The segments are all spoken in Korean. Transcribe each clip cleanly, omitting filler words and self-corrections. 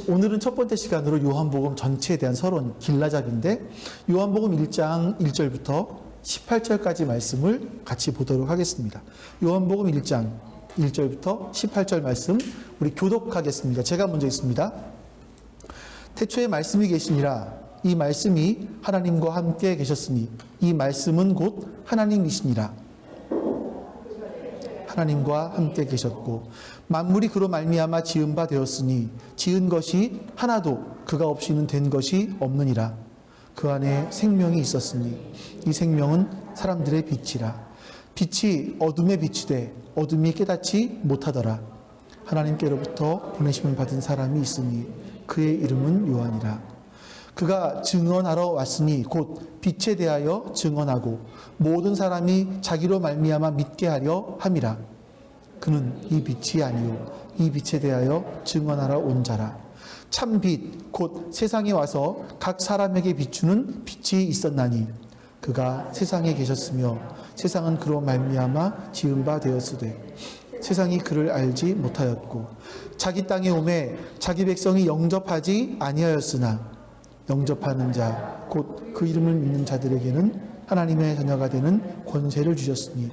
오늘은 첫 번째 시간으로 요한복음 전체에 대한 서론 길라잡인데 요한복음 1장 1절부터 18절까지 말씀을 같이 보도록 하겠습니다. 요한복음 1장 1절부터 18절 말씀 우리 교독하겠습니다. 제가 먼저 읽습니다. 태초에 말씀이 계시니라. 이 말씀이 하나님과 함께 계셨으니 이 말씀은 곧 하나님이시니라. 하나님과 함께 계셨고 만물이 그로 말미암아 지은 바 되었으니 지은 것이 하나도 그가 없이는 된 것이 없느니라. 그 안에 생명이 있었으니 이 생명은 사람들의 빛이라. 빛이 어둠에 비추되 어둠이 깨닫지 못하더라. 하나님께로부터 보내심을 받은 사람이 있으니 그의 이름은 요한이라. 그가 증언하러 왔으니 곧 빛에 대하여 증언하고 모든 사람이 자기로 말미암아 믿게 하려 함이라. 그는 이 빛이 아니요 이 빛에 대하여 증언하러 온 자라. 참 빛 곧 세상에 와서 각 사람에게 비추는 빛이 있었나니 그가 세상에 계셨으며 세상은 그로 말미암아 지은 바 되었으되 세상이 그를 알지 못하였고 자기 땅에 오매 자기 백성이 영접하지 아니하였으나 영접하는 자 곧 그 이름을 믿는 자들에게는 하나님의 자녀가 되는 권세를 주셨으니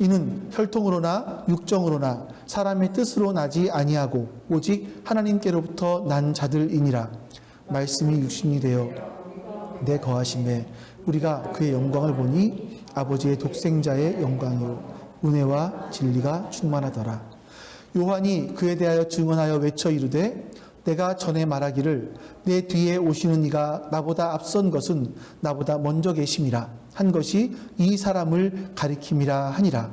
이는 혈통으로나 육정으로나 사람의 뜻으로 나지 아니하고 오직 하나님께로부터 난 자들이니라. 말씀이 육신이 되어 내 거하심에 우리가 그의 영광을 보니 아버지의 독생자의 영광이요 은혜와 진리가 충만하더라. 요한이 그에 대하여 증언하여 외쳐 이르되 내가 전에 말하기를 내 뒤에 오시는 이가 나보다 앞선 것은 나보다 먼저 계심이라 한 것이 이 사람을 가리킴이라 하니라.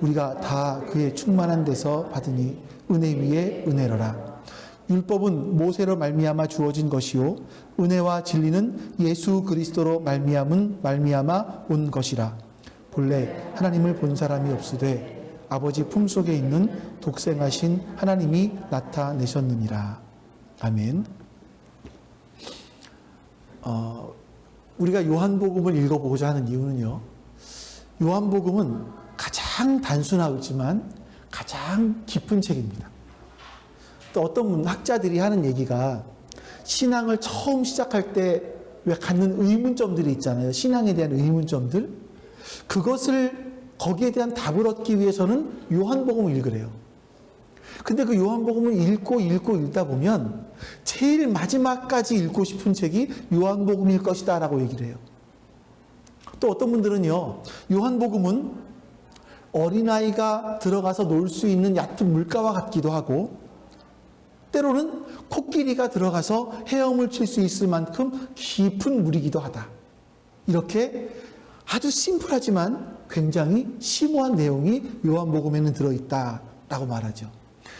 우리가 다 그의 충만한 데서 받으니 은혜 위에 은혜로라. 율법은 모세로 말미암아 주어진 것이요 은혜와 진리는 예수 그리스도로 말미암아 온 것이라. 본래 하나님을 본 사람이 없으되 아버지 품속에 있는 독생하신 하나님이 나타내셨느니라. 아멘. 우리가 요한복음을 읽어보고자 하는 이유는요. 요한복음은 가장 단순하지만 가장 깊은 책입니다. 또 어떤 학자들이 하는 얘기가 신앙을 처음 시작할 때 왜 갖는 의문점들이 있잖아요. 신앙에 대한 의문점들. 거기에 대한 답을 얻기 위해서는 요한복음을 읽으래요. 근데 그 요한복음을 읽다 보면 제일 마지막까지 읽고 싶은 책이 요한복음일 것이다 라고 얘기를 해요. 또 어떤 분들은요, 요한복음은 어린아이가 들어가서 놀 수 있는 얕은 물가와 같기도 하고 때로는 코끼리가 들어가서 헤엄을 칠 수 있을 만큼 깊은 물이기도 하다. 이렇게 아주 심플하지만 굉장히 심오한 내용이 요한복음에는 들어있다라고 말하죠.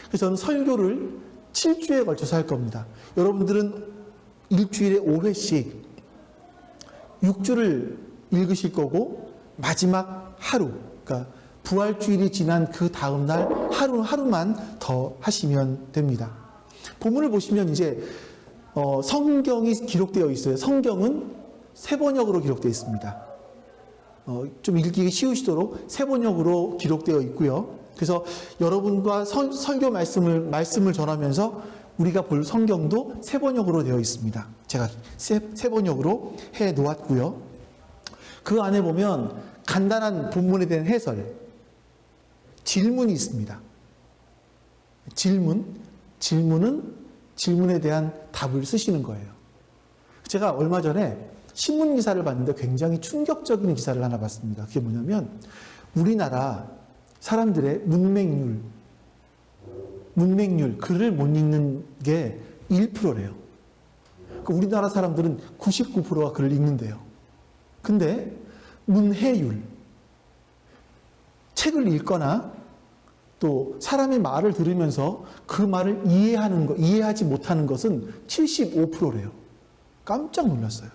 그래서 저는 설교를 7주에 걸쳐서 할 겁니다. 여러분들은 일주일에 5회씩 6주를 읽으실 거고 마지막 하루, 그러니까 부활주일이 지난 그 다음 날 하루만 더 하시면 됩니다. 본문을 보시면 이제 성경이 기록되어 있어요. 성경은 세 번역으로 기록되어 있습니다. 좀 읽기 쉬우시도록 세 번역으로 기록되어 있고요. 그래서 여러분과 설교 말씀을 전하면서 우리가 볼 성경도 세 번역으로 되어 있습니다. 제가 세 번역으로 해 놓았고요. 그 안에 보면 간단한 본문에 대한 해설, 질문이 있습니다. 질문은 질문에 대한 답을 쓰시는 거예요. 제가 얼마 전에 신문 기사를 봤는데 굉장히 충격적인 기사를 하나 봤습니다. 그게 뭐냐면 우리나라 사람들의 문맹률, 글을 못 읽는 게 1%래요. 그러니까 우리나라 사람들은 99%가 글을 읽는데요. 근데 문해율, 책을 읽거나 또 사람의 말을 들으면서 그 말을 이해하지 못하는 것은 75%래요. 깜짝 놀랐어요.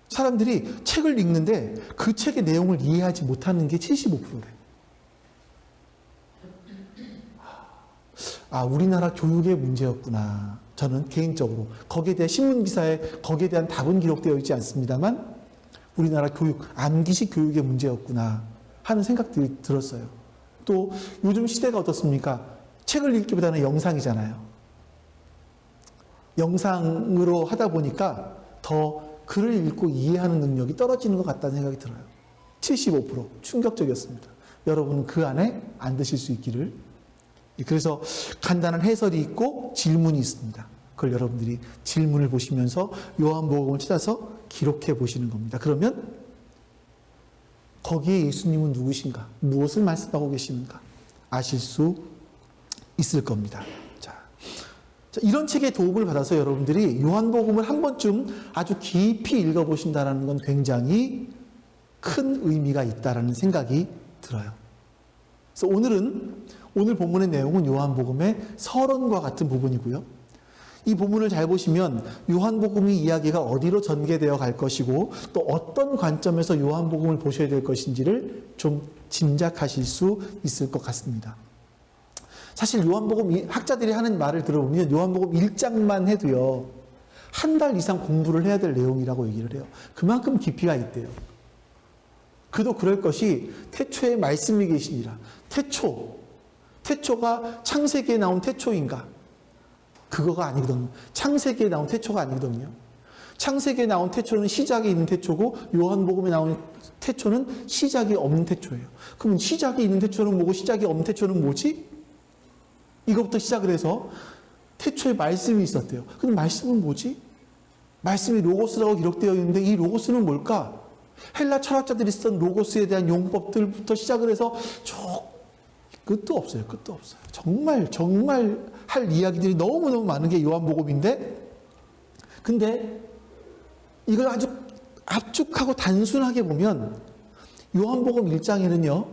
사람들이 책을 읽는데 그 책의 내용을 이해하지 못하는 게 75%래. 우리나라 교육의 문제였구나. 저는 개인적으로 거기에 대한 신문기사에 거기에 대한 답은 기록되어 있지 않습니다만 우리나라 교육, 암기식 교육의 문제였구나 하는 생각들이 들었어요. 또 요즘 시대가 어떻습니까? 책을 읽기보다는 영상이잖아요. 영상으로 하다 보니까 더 글을 읽고 이해하는 능력이 떨어지는 것 같다는 생각이 들어요. 75% 충격적이었습니다. 여러분은 그 안에 안 드실 수 있기를. 그래서 간단한 해설이 있고 질문이 있습니다. 그걸 여러분들이 질문을 보시면서 요한복음을 찾아서 기록해 보시는 겁니다. 그러면 거기에 예수님은 누구신가? 무엇을 말씀하고 계시는가? 아실 수 있을 겁니다. 자, 이런 책의 도움을 받아서 여러분들이 요한복음을 한 번쯤 아주 깊이 읽어보신다는 건 굉장히 큰 의미가 있다라는 생각이 들어요. 그래서 오늘 본문의 내용은 요한복음의 서론과 같은 부분이고요. 이 본문을 잘 보시면 요한복음의 이야기가 어디로 전개되어 갈 것이고 또 어떤 관점에서 요한복음을 보셔야 될 것인지를 좀 짐작하실 수 있을 것 같습니다. 사실 요한복음 학자들이 하는 말을 들어보면 요한복음 1장만 해도요, 한 달 이상 공부를 해야 될 내용이라고 얘기를 해요. 그만큼 깊이가 있대요. 그도 그럴 것이 태초에 말씀이 계시니라. 태초가 창세기에 나온 태초인가? 그거가 아니거든요. 창세기에 나온 태초가 아니거든요. 창세기에 나온 태초는 시작이 있는 태초고 요한복음에 나온 태초는 시작이 없는 태초예요. 그럼 시작이 있는 태초는 뭐고 시작이 없는 태초는 뭐지? 이것부터 시작을 해서 태초에 말씀이 있었대요. 근데 말씀은 뭐지? 말씀이 로고스라고 기록되어 있는데 이 로고스는 뭘까? 헬라 철학자들이 쓰던 로고스에 대한 용법들부터 시작을 해서 끝도 없어요. 정말 할 이야기들이 너무너무 많은 게 요한복음인데, 근데 이걸 아주 압축하고 단순하게 보면 요한복음 1장에는요,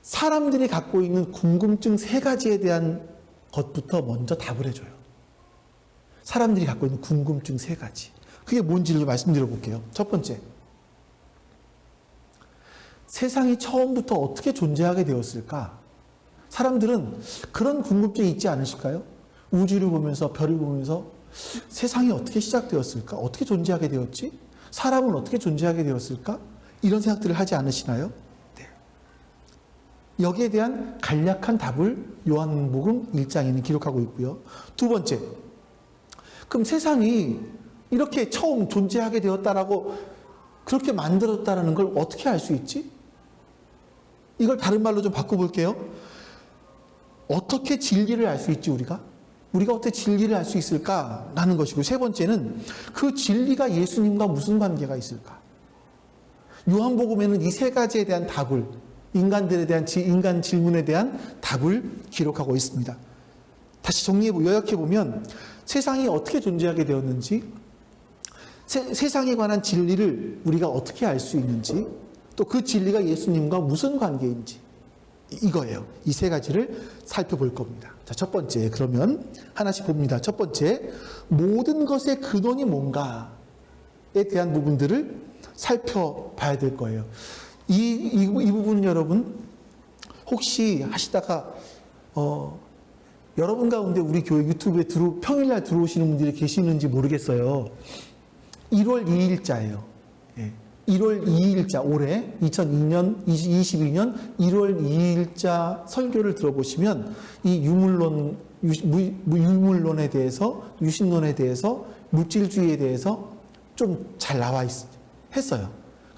사람들이 갖고 있는 궁금증 3가지에 대한 것부터 먼저 답을 해줘요. 사람들이 갖고 있는 궁금증 3가지. 그게 뭔지를 말씀드려 볼게요. 첫 번째, 세상이 처음부터 어떻게 존재하게 되었을까? 사람들은 그런 궁금증이 있지 않으실까요? 우주를 보면서, 별을 보면서 세상이 어떻게 시작되었을까? 어떻게 존재하게 되었지? 사람은 어떻게 존재하게 되었을까? 이런 생각들을 하지 않으시나요? 네. 여기에 대한 간략한 답을 요한복음 1장에는 기록하고 있고요. 두 번째, 그럼 세상이 이렇게 처음 존재하게 되었다라고 그렇게 만들었다라는 걸 어떻게 알 수 있지? 이걸 다른 말로 좀 바꿔볼게요. 어떻게 진리를 알 수 있지, 우리가 어떻게 진리를 알 수 있을까라는 것이고, 세 번째는 그 진리가 예수님과 무슨 관계가 있을까? 요한복음에는 이 3가지에 대한 답을, 인간 질문에 대한 답을 기록하고 있습니다. 다시 요약해보면 세상이 어떻게 존재하게 되었는지, 세상에 관한 진리를 우리가 어떻게 알 수 있는지, 또 그 진리가 예수님과 무슨 관계인지, 이거예요. 이 3가지를 살펴볼 겁니다. 자, 첫 번째, 그러면 하나씩 봅니다. 첫 번째, 모든 것의 근원이 뭔가에 대한 부분들을 살펴봐야 될 거예요. 이 부분은 여러분, 혹시 하시다가 여러분 가운데 우리 교회 유튜브에 평일날 들어오시는 분들이 계시는지 모르겠어요. 1월 2일자예요. 예. 1월 2일자, 올해 2022년 1월 2일자 설교를 들어보시면 이 유물론에 대해서, 유신론에 대해서, 물질주의에 대해서 좀 잘 나와 했어요.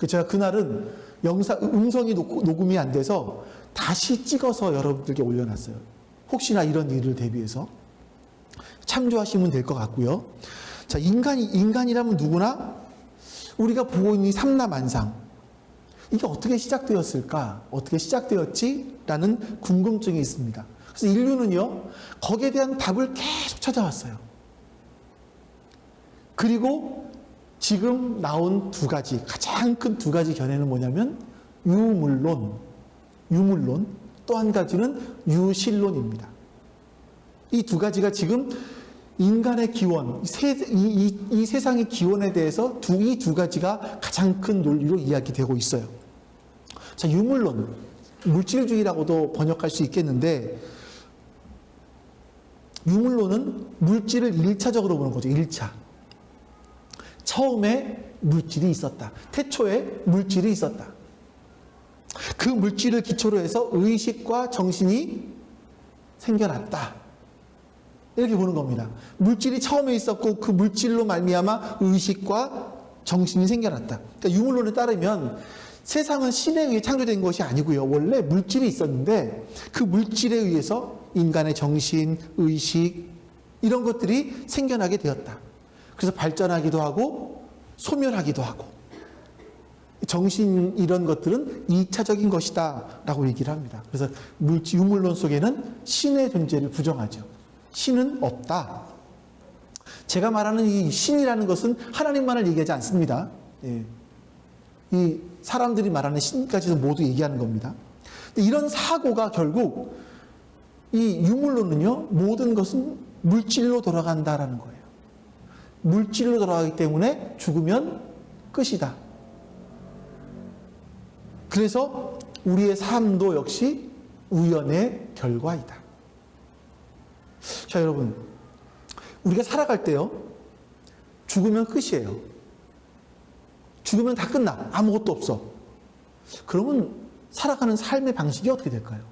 제가 그날은 음성이 녹음이 안 돼서 다시 찍어서 여러분들께 올려놨어요. 혹시나 이런 일을 대비해서 참조하시면 될 것 같고요. 자, 인간이라면 누구나 우리가 보고 있는 이 삼라만상, 이게 어떻게 시작되었을까? 어떻게 시작되었지? 라는 궁금증이 있습니다. 그래서 인류는요, 거기에 대한 답을 계속 찾아왔어요. 그리고 지금 나온 2가지, 가장 큰 2가지 견해는 뭐냐면 유물론, 또 한 가지는 유신론입니다. 이 2가지가 지금 인간의 기원, 이 세상의 기원에 대해서 이 2가지가 가장 큰 논리로 이야기되고 있어요. 자, 유물론, 물질주의라고도 번역할 수 있겠는데, 유물론은 물질을 1차적으로 보는 거죠. 1차. 처음에 물질이 있었다. 태초에 물질이 있었다. 그 물질을 기초로 해서 의식과 정신이 생겨났다. 이렇게 보는 겁니다. 물질이 처음에 있었고 그 물질로 말미암아 의식과 정신이 생겨났다. 그러니까 유물론에 따르면 세상은 신에 의해 창조된 것이 아니고요. 원래 물질이 있었는데 그 물질에 의해서 인간의 정신, 의식 이런 것들이 생겨나게 되었다. 그래서 발전하기도 하고 소멸하기도 하고 정신 이런 것들은 2차적인 것이다 라고 얘기를 합니다. 그래서 유물론 속에는 신의 존재를 부정하죠. 신은 없다. 제가 말하는 이 신이라는 것은 하나님만을 얘기하지 않습니다. 예. 이 사람들이 말하는 신까지도 모두 얘기하는 겁니다. 근데 이런 사고가 결국 이 유물론은요, 모든 것은 물질로 돌아간다라는 거예요. 물질로 돌아가기 때문에 죽으면 끝이다. 그래서 우리의 삶도 역시 우연의 결과이다. 자, 여러분, 우리가 살아갈 때요, 죽으면 끝이에요. 죽으면 다 끝나. 아무것도 없어. 그러면 살아가는 삶의 방식이 어떻게 될까요?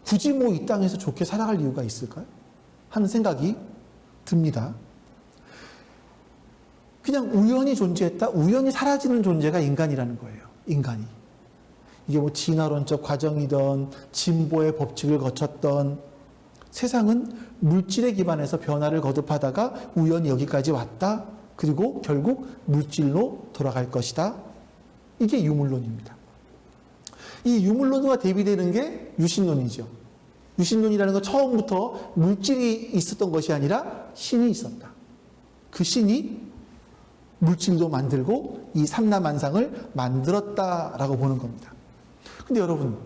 굳이 뭐 이 땅에서 좋게 살아갈 이유가 있을까요? 하는 생각이 듭니다. 그냥 우연히 존재했다? 우연히 사라지는 존재가 인간이라는 거예요. 인간이. 이게 뭐 진화론적 과정이든 진보의 법칙을 거쳤던 세상은 물질에 기반해서 변화를 거듭하다가 우연히 여기까지 왔다. 그리고 결국 물질로 돌아갈 것이다. 이게 유물론입니다. 이 유물론과 대비되는 게 유신론이죠. 유신론이라는 건 처음부터 물질이 있었던 것이 아니라 신이 있었다. 그 신이 물질도 만들고 이 삼라만상을 만들었다라고 보는 겁니다. 근데 여러분,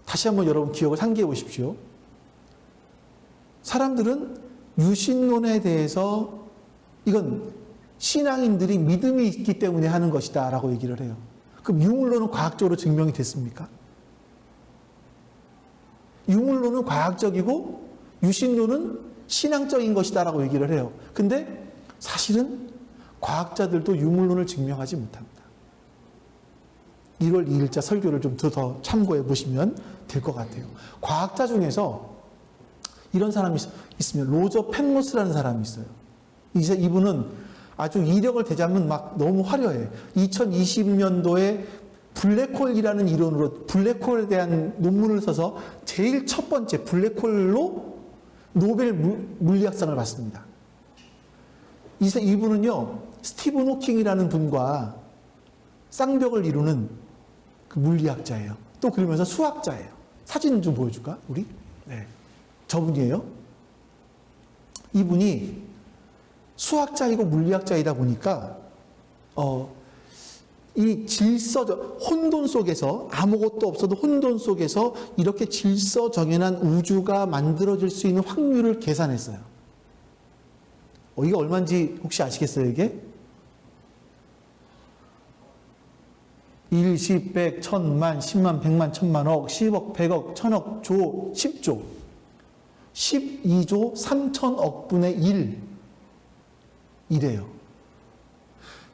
다시 한번 여러분 기억을 상기해 보십시오. 사람들은 유신론에 대해서 이건 신앙인들이 믿음이 있기 때문에 하는 것이다 라고 얘기를 해요. 그럼 유물론은 과학적으로 증명이 됐습니까? 유물론은 과학적이고 유신론은 신앙적인 것이다 라고 얘기를 해요. 근데 사실은 과학자들도 유물론을 증명하지 못합니다. 1월 2일자 설교를 좀 더 참고해 보시면 될 것 같아요. 과학자 중에서 이런 사람이 있으면 로저 펜로스라는 사람이 있어요. 이분은 아주 이력을 대자면 막 너무 화려해. 2020년도에 블랙홀이라는 이론으로 블랙홀에 대한 논문을 써서 제일 첫 번째 블랙홀로 노벨 물리학상을 받습니다. 이분은요, 스티븐 호킹이라는 분과 쌍벽을 이루는 그 물리학자예요. 또 그러면서 수학자예요. 사진 좀 보여줄까, 우리? 네. 저분이에요. 이분이 수학자이고 물리학자이다 보니까, 이 혼돈 속에서, 아무것도 없어도 혼돈 속에서 이렇게 질서정연한 우주가 만들어질 수 있는 확률을 계산했어요. 이게 얼마인지 혹시 아시겠어요, 이게? 1, 10, 100, 1000만, 10만, 100만, 1000만, 억, 10억, 100억, 1000억, 조, 10조. 12조 3천억 분의 1. 이래요.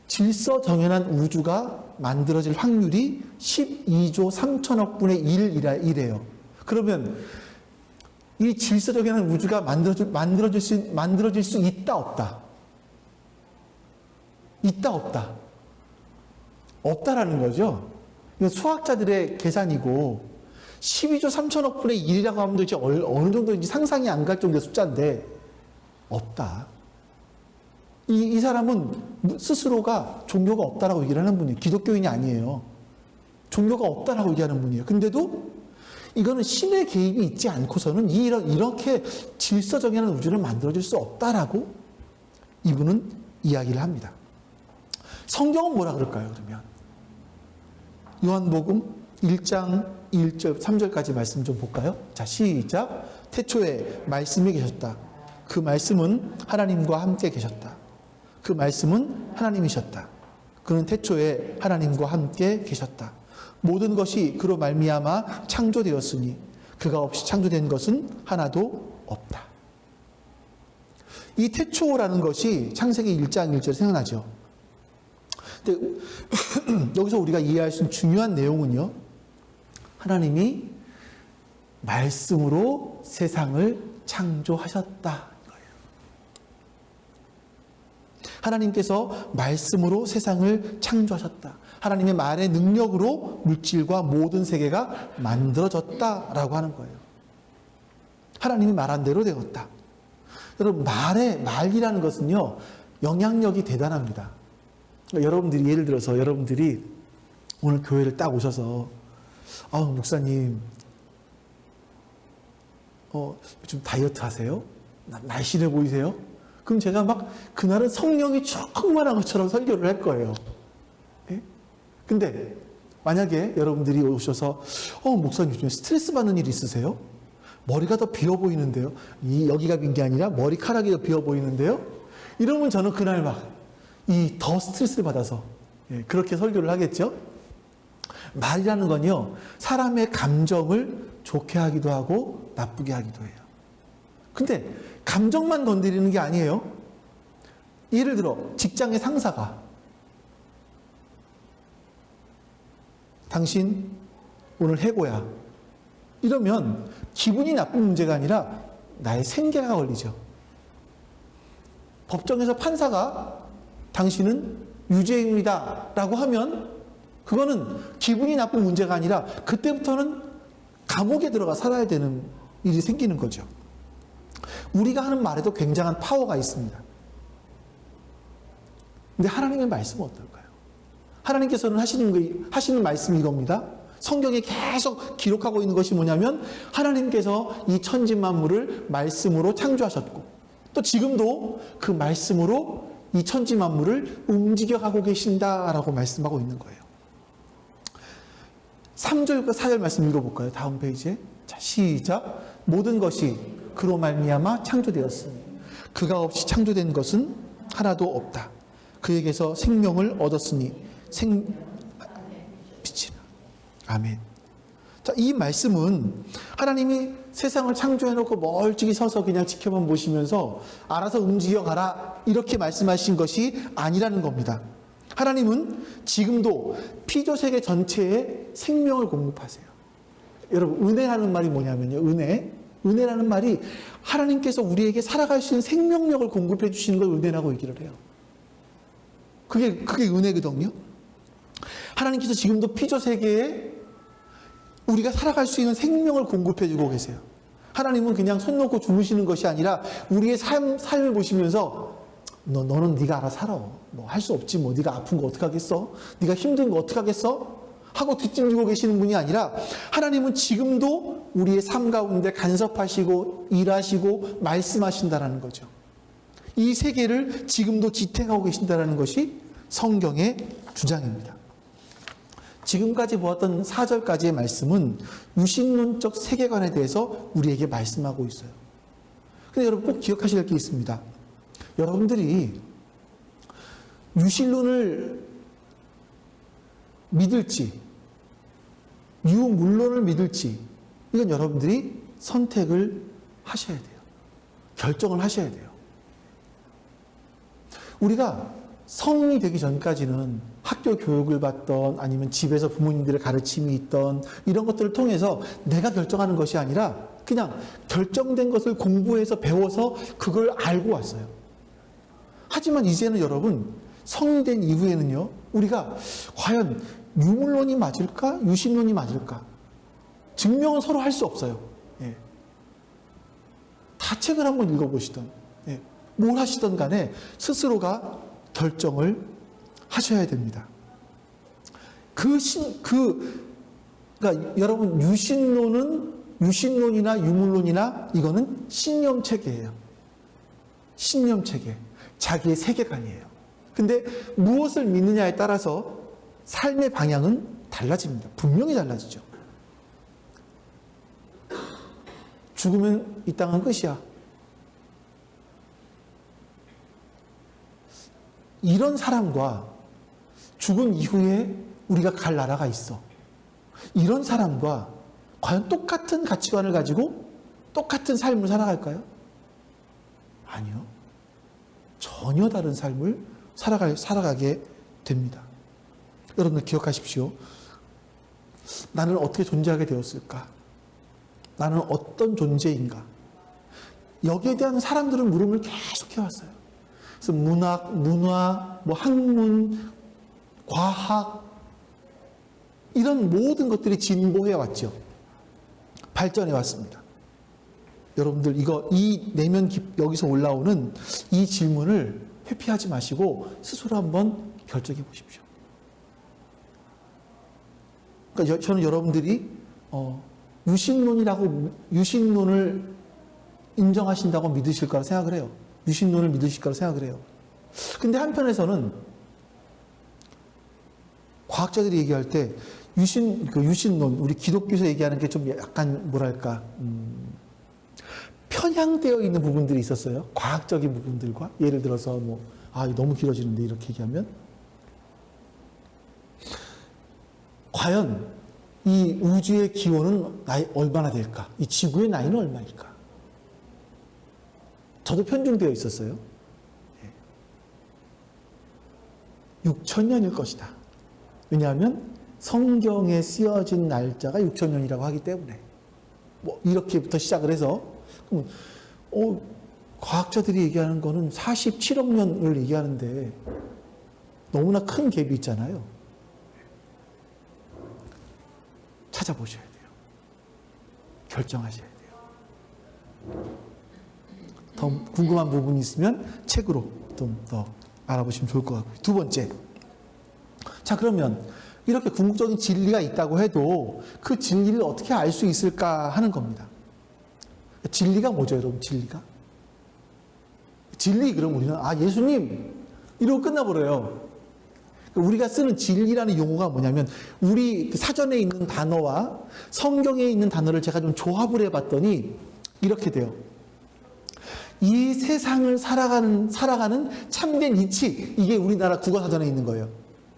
질서정연한 우주가 만들어질 확률이 12조 3천억 분의 1이래요. 그러면 이 질서정연한 우주가 만들어질 수 있다, 없다? 있다, 없다? 없다라는 거죠. 이건 수학자들의 계산이고 12조 3천억 분의 1이라고 하면 도대체 어느 정도인지 상상이 안 갈 정도의 숫자인데 없다. 이 사람은 스스로가 종교가 없다라고 얘기를 하는 분이에요. 기독교인이 아니에요. 종교가 없다라고 얘기하는 분이에요. 근데도 이거는 신의 개입이 있지 않고서는 이렇게 질서정연한 우주를 만들어줄 수 없다라고 이분은 이야기를 합니다. 성경은 뭐라 그럴까요, 그러면? 요한복음 1장 1절, 3절까지 말씀 좀 볼까요? 자, 시작. 태초에 말씀이 계셨다. 그 말씀은 하나님과 함께 계셨다. 그 말씀은 하나님이셨다. 그는 태초에 하나님과 함께 계셨다. 모든 것이 그로 말미암아 창조되었으니 그가 없이 창조된 것은 하나도 없다. 이 태초라는 것이 창세기 1장 1절에 생각나죠. 근데 여기서 우리가 이해할 수 있는 중요한 내용은요, 하나님이 말씀으로 세상을 창조하셨다. 하나님께서 말씀으로 세상을 창조하셨다. 하나님의 말의 능력으로 물질과 모든 세계가 만들어졌다라고 하는 거예요. 하나님이 말한 대로 되었다. 여러분, 말이라는 것은요, 영향력이 대단합니다. 여러분들이, 예를 들어서 여러분들이 오늘 교회를 딱 오셔서, 목사님, 좀 다이어트 하세요? 날씬해 보이세요? 그럼 제가 막 그날은 성령이 충만한 것처럼 설교를 할 거예요. 예? 근데 만약에 여러분들이 오셔서 목사님 요즘 스트레스 받는 일 있으세요? 머리가 더 비어 보이는데요. 여기가 빈 게 아니라 머리카락이 더 비어 보이는데요. 이러면 저는 그날 막 더 스트레스를 받아서 그렇게 설교를 하겠죠. 말이라는 건요, 사람의 감정을 좋게 하기도 하고 나쁘게 하기도 해요. 근데 감정만 건드리는 게 아니에요. 예를 들어 직장의 상사가 당신 오늘 해고야 이러면 기분이 나쁜 문제가 아니라 나의 생계가 걸리죠. 법정에서 판사가 당신은 유죄입니다 라고 하면 그거는 기분이 나쁜 문제가 아니라 그때부터는 감옥에 들어가 살아야 되는 일이 생기는 거죠. 우리가 하는 말에도 굉장한 파워가 있습니다. 근데 하나님의 말씀은 어떨까요? 하나님께서는 하시는 말씀이 이겁니다. 성경에 계속 기록하고 있는 것이 뭐냐면 하나님께서 이 천지만물을 말씀으로 창조하셨고 또 지금도 그 말씀으로 이 천지만물을 움직여가고 계신다라고 말씀하고 있는 거예요. 3절과 4절 말씀 읽어볼까요? 다음 페이지에. 자, 시작. 모든 것이 그로 말미암아 창조되었으니 그가 없이 창조된 것은 하나도 없다. 그에게서 생명을 얻었으니 빛이라. 아멘. 자, 이 말씀은 하나님이 세상을 창조해놓고 멀찍이 서서 그냥 지켜만 보시면서 알아서 움직여가라 이렇게 말씀하신 것이 아니라는 겁니다. 하나님은 지금도 피조세계 전체에 생명을 공급하세요. 여러분, 은혜라는 말이 뭐냐면요. 은혜라는 말이 하나님께서 우리에게 살아갈 수 있는 생명력을 공급해 주시는 걸 은혜라고 얘기를 해요. 그게 은혜거든요. 하나님께서 지금도 피조세계에 우리가 살아갈 수 있는 생명을 공급해 주고 계세요. 하나님은 그냥 손 놓고 주무시는 것이 아니라 우리의 삶을 보시면서 너는 네가 알아서 살아. 뭐 할 수 없지. 뭐 네가 아픈 거 어떡하겠어? 네가 힘든 거 어떡하겠어? 하고 뒷짐지고 계시는 분이 아니라 하나님은 지금도 우리의 삶 가운데 간섭하시고 일하시고 말씀하신다라는 거죠. 이 세계를 지금도 지탱하고 계신다라는 것이 성경의 주장입니다. 지금까지 보았던 4절까지의 말씀은 유신론적 세계관에 대해서 우리에게 말씀하고 있어요. 근데 여러분 꼭 기억하셔야 될 게 있습니다. 여러분들이 유신론을 믿을지 유물론을 믿을지 이건 여러분들이 선택을 하셔야 돼요. 결정을 하셔야 돼요. 우리가 성인이 되기 전까지는 학교 교육을 받던 아니면 집에서 부모님들의 가르침이 있던 이런 것들을 통해서 내가 결정하는 것이 아니라 그냥 결정된 것을 공부해서 배워서 그걸 알고 왔어요. 하지만 이제는 여러분 성인이 된 이후에는요 우리가 과연 유물론이 맞을까? 유신론이 맞을까? 증명은 서로 할 수 없어요. 예. 다 책을 한번 읽어보시던 뭘 하시던 간에 스스로가 결정을 하셔야 됩니다. 그러니까 여러분 유신론이나 유물론이나 이거는 신념체계예요. 신념체계. 자기의 세계관이에요. 근데 무엇을 믿느냐에 따라서 삶의 방향은 달라집니다. 분명히 달라지죠. 죽으면 이 땅은 끝이야. 이런 사람과 죽은 이후에 우리가 갈 나라가 있어. 이런 사람과 과연 똑같은 가치관을 가지고 똑같은 삶을 살아갈까요? 아니요. 전혀 다른 삶을 살아가게 됩니다. 여러분들 기억하십시오. 나는 어떻게 존재하게 되었을까? 나는 어떤 존재인가? 여기에 대한 사람들은 물음을 계속 해왔어요. 그래서 문학, 문화, 뭐 학문, 과학 이런 모든 것들이 진보해 왔죠. 발전해 왔습니다. 여러분들 이 내면 여기서 올라오는 이 질문을 회피하지 마시고 스스로 한번 결정해 보십시오. 그러니까 저는 여러분들이 유신론을 인정하신다고 믿으실 거라 생각을 해요. 유신론을 믿으실 거라 생각을 해요. 근데 한편에서는 과학자들이 얘기할 때 유신론, 우리 기독교에서 얘기하는 게 좀 약간 뭐랄까 편향되어 있는 부분들이 있었어요. 과학적인 부분들과 예를 들어서 너무 길어지는데 이렇게 얘기하면 과연 이 우주의 기원은 얼마나 될까? 이 지구의 나이는 얼마일까? 저도 편중되어 있었어요. 6,000년일 것이다. 왜냐하면 성경에 쓰여진 날짜가 6,000년이라고 하기 때문에 이렇게부터 시작을 해서 과학자들이 얘기하는 거는 47억 년을 얘기하는데 너무나 큰 갭이 있잖아요. 찾아보셔야 돼요. 결정하셔야 돼요. 더 궁금한 부분이 있으면 책으로 좀 더 알아보시면 좋을 것 같고요. 두 번째. 자, 그러면 이렇게 궁극적인 진리가 있다고 해도 그 진리를 어떻게 알 수 있을까 하는 겁니다. 진리가 뭐죠, 여러분? 진리, 그럼 우리는, 예수님! 이러고 끝나버려요. 우리가 쓰는 진리라는 용어가 뭐냐면, 우리 사전에 있는 단어와 성경에 있는 단어를 제가 좀 조합을 해봤더니, 이렇게 돼요. 이 세상을 살아가는 참된 이치, 이게 우리나라 국어사전에 있는 거예요.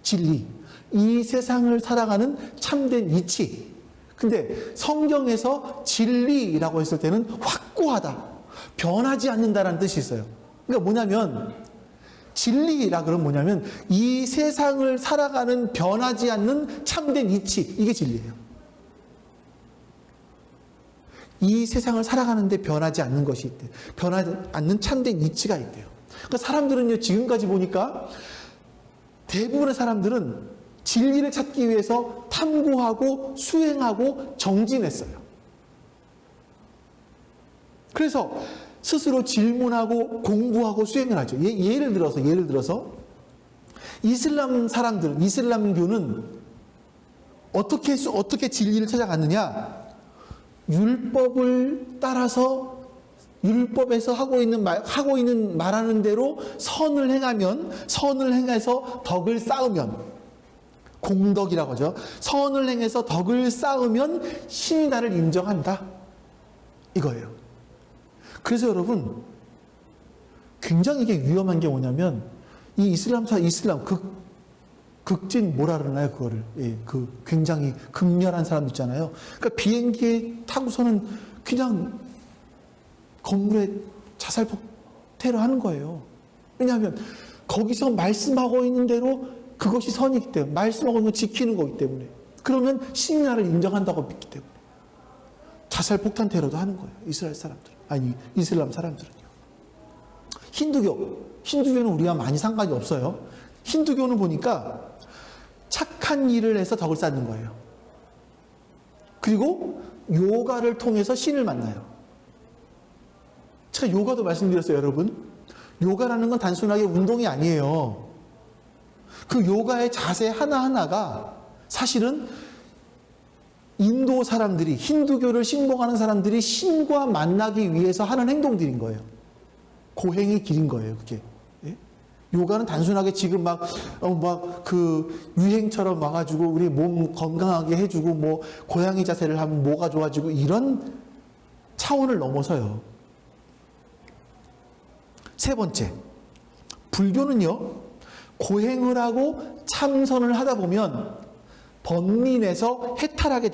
진리. 이 세상을 살아가는 참된 이치. 근데 성경에서 진리라고 했을 때는 확고하다, 변하지 않는다라는 뜻이 있어요. 그러니까 뭐냐면 진리라 그러면 뭐냐면 이 세상을 살아가는 변하지 않는 참된 이치, 이게 진리예요. 이 세상을 살아가는데 변하지 않는 것이 있대요. 변하지 않는 참된 이치가 있대요. 그러니까 사람들은요, 지금까지 보니까 대부분의 사람들은 진리를 찾기 위해서 탐구하고 수행하고 정진했어요. 그래서 스스로 질문하고 공부하고 수행을 하죠. 예를 들어서 이슬람 사람들, 이슬람교는 어떻게 진리를 찾아갔느냐? 율법을 따라서 율법에서 하고 있는 말하는 대로 선을 행해서 덕을 쌓으면, 공덕이라고 하죠. 선을 행해서 덕을 쌓으면 신이 나를 인정한다. 이거예요. 그래서 여러분, 굉장히 이게 위험한 게 뭐냐면, 이 이슬람 극진 뭐라 그러나요, 그거를. 굉장히 극렬한 사람 있잖아요. 그러니까 비행기에 타고서는 그냥 건물에 자살폭 테러하는 거예요. 왜냐하면 거기서 말씀하고 있는 대로 그것이 선이기 때문에, 말씀하고 있는 거 지키는 거기 때문에, 그러면 신이 나를 인정한다고 믿기 때문에 자살 폭탄 테러도 하는 거예요. 이슬람 사람들은요. 힌두교는 우리와 많이 상관이 없어요. 힌두교는 보니까 착한 일을 해서 덕을 쌓는 거예요. 그리고 요가를 통해서 신을 만나요. 제가 요가도 말씀드렸어요, 여러분. 요가라는 건 단순하게 운동이 아니에요. 그 요가의 자세 하나하나가 사실은 인도 사람들이, 힌두교를 신봉하는 사람들이 신과 만나기 위해서 하는 행동들인 거예요. 고행의 길인 거예요, 그게. 요가는 단순하게 지금 그 유행처럼 와가지고 우리 몸 건강하게 해주고 고양이 자세를 하면 뭐가 좋아지고 이런 차원을 넘어서요. 세 번째, 불교는요, 고행을 하고 참선을 하다 보면 번민에서 해탈하게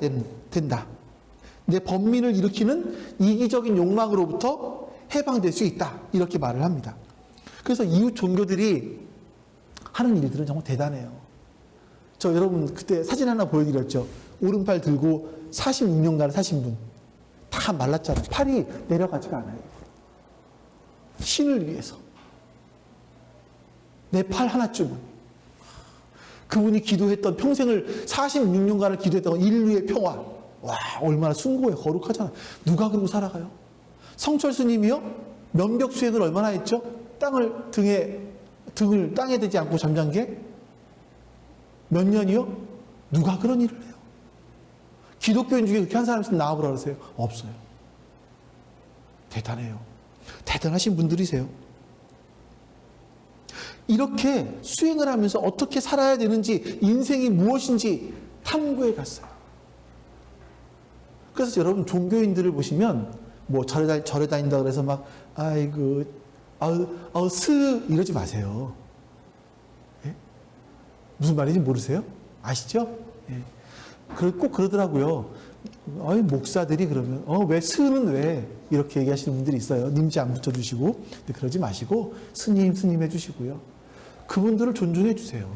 된다. 내 번민을 일으키는 이기적인 욕망으로부터 해방될 수 있다. 이렇게 말을 합니다. 그래서 이웃 종교들이 하는 일들은 정말 대단해요. 여러분 그때 사진 하나 보여드렸죠. 오른팔 들고 46년간 사신 분. 다 말랐잖아요. 팔이 내려가지가 않아요. 신을 위해서. 내 팔 하나쯤은. 그분이 기도했던 평생을 46년간을 기도했던 인류의 평화. 와, 얼마나 숭고해. 거룩하잖아. 누가 그러고 살아가요? 성철 스님이요? 면벽 수행을 얼마나 했죠? 등을 땅에 대지 않고 잠잔 게 몇 년이요? 누가 그런 일을 해요? 기독교인 중에 그렇게 한 사람 있으면 나와보라 그러세요? 없어요. 대단해요. 대단하신 분들이세요. 이렇게 수행을 하면서 어떻게 살아야 되는지, 인생이 무엇인지 탐구해 갔어요. 그래서 여러분 종교인들을 보시면 뭐 절에 다닌다 그래서 막 아이고 이러지 마세요. 예? 무슨 말인지 모르세요? 아시죠? 예. 꼭 그러더라고요. 목사들이 그러면 왜 스는 왜 이렇게 얘기하시는 분들이 있어요. 님지 안 붙여주시고. 근데 그러지 마시고 스님 해주시고요. 그분들을 존중해 주세요.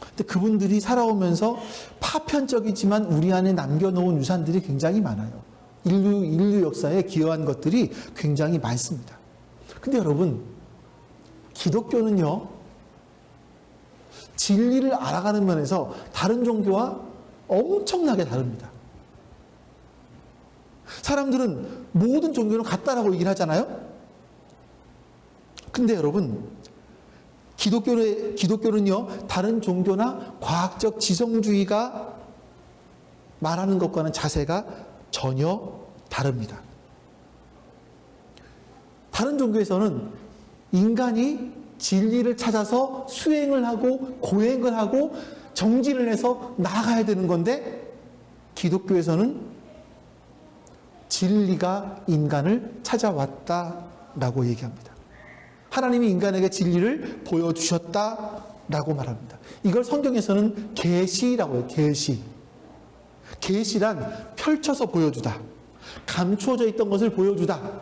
근데 그분들이 살아오면서 파편적이지만 우리 안에 남겨놓은 유산들이 굉장히 많아요. 인류 역사에 기여한 것들이 굉장히 많습니다. 근데 여러분, 기독교는요, 진리를 알아가는 면에서 다른 종교와 엄청나게 다릅니다. 사람들은 모든 종교는 같다라고 얘기를 하잖아요. 근데 여러분, 기독교는요, 다른 종교나 과학적 지성주의가 말하는 것과는 자세가 전혀 다릅니다. 다른 종교에서는 인간이 진리를 찾아서 수행을 하고 고행을 하고 정진을 해서 나아가야 되는 건데, 기독교에서는 진리가 인간을 찾아왔다라고 얘기합니다. 하나님이 인간에게 진리를 보여주셨다라고 말합니다. 이걸 성경에서는 계시라고 해요. 계시란 펼쳐서 보여주다. 감추어져 있던 것을 보여주다.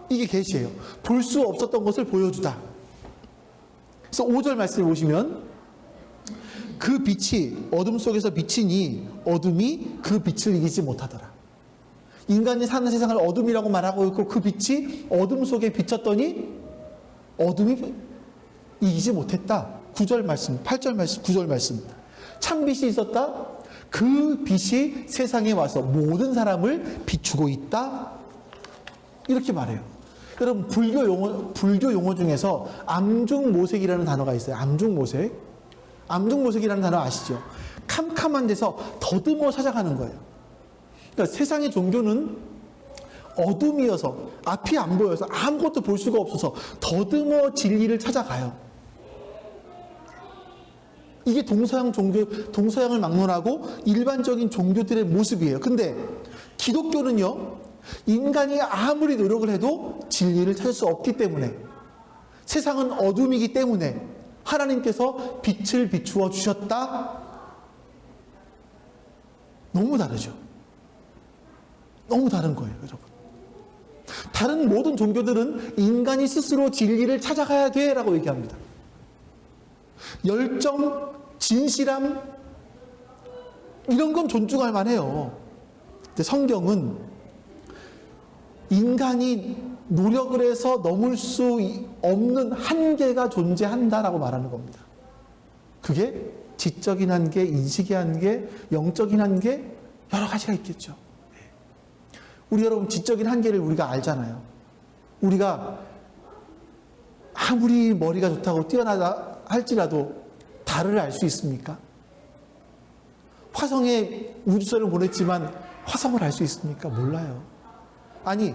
이게 계시예요. 볼 수 없었던 것을 보여주다. 그래서 5절 말씀을 보시면 그 빛이 어둠 속에서 비치니 어둠이 그 빛을 이기지 못하더라. 인간이 사는 세상을 어둠이라고 말하고 있고 그 빛이 어둠 속에 비쳤더니 어둠이 이기지 못했다. 9절 말씀, 8절 말씀, 9절 말씀. 참 빛이 있었다. 그 빛이 세상에 와서 모든 사람을 비추고 있다. 이렇게 말해요. 여러분, 불교 용어 중에서 암중모색이라는 단어가 있어요. 암중모색. 암중모색이라는 단어 아시죠? 캄캄한 데서 더듬어 찾아가는 거예요. 그러니까 세상의 종교는 어둠이어서 앞이 안 보여서 아무것도 볼 수가 없어서 더듬어 진리를 찾아가요. 이게 동서양을 막론하고 일반적인 종교들의 모습이에요. 근데 기독교는요, 인간이 아무리 노력을 해도 진리를 찾을 수 없기 때문에, 세상은 어둠이기 때문에 하나님께서 빛을 비추어 주셨다. 너무 다르죠. 너무 다른 거예요, 여러분. 다른 모든 종교들은 인간이 스스로 진리를 찾아가야 돼 라고 얘기합니다. 열정, 진실함, 이런 건 존중할 만해요. 근데 성경은 인간이 노력을 해서 넘을 수 없는 한계가 존재한다라고 말하는 겁니다. 그게 지적인 한계, 인식의 한계, 영적인 한계, 여러 가지가 있겠죠. 우리 여러분, 지적인 한계를 우리가 알잖아요. 우리가 아무리 머리가 좋다고 뛰어나다 할지라도 달을 알 수 있습니까? 화성에 우주선을 보냈지만 화성을 알 수 있습니까? 몰라요. 아니,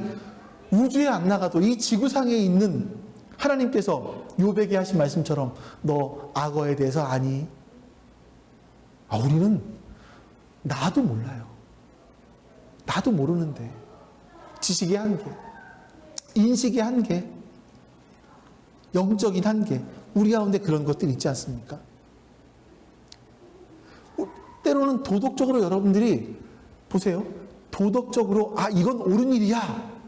우주에 안 나가도 이 지구상에 있는 하나님께서 욥에게 하신 말씀처럼 너 악어에 대해서 아니? 우리는 나도 몰라요. 나도 모르는데. 지식의 한계, 인식의 한계, 영적인 한계, 우리 가운데 그런 것들이 있지 않습니까? 때로는 도덕적으로 여러분들이 보세요. 도덕적으로 이건 옳은 일이야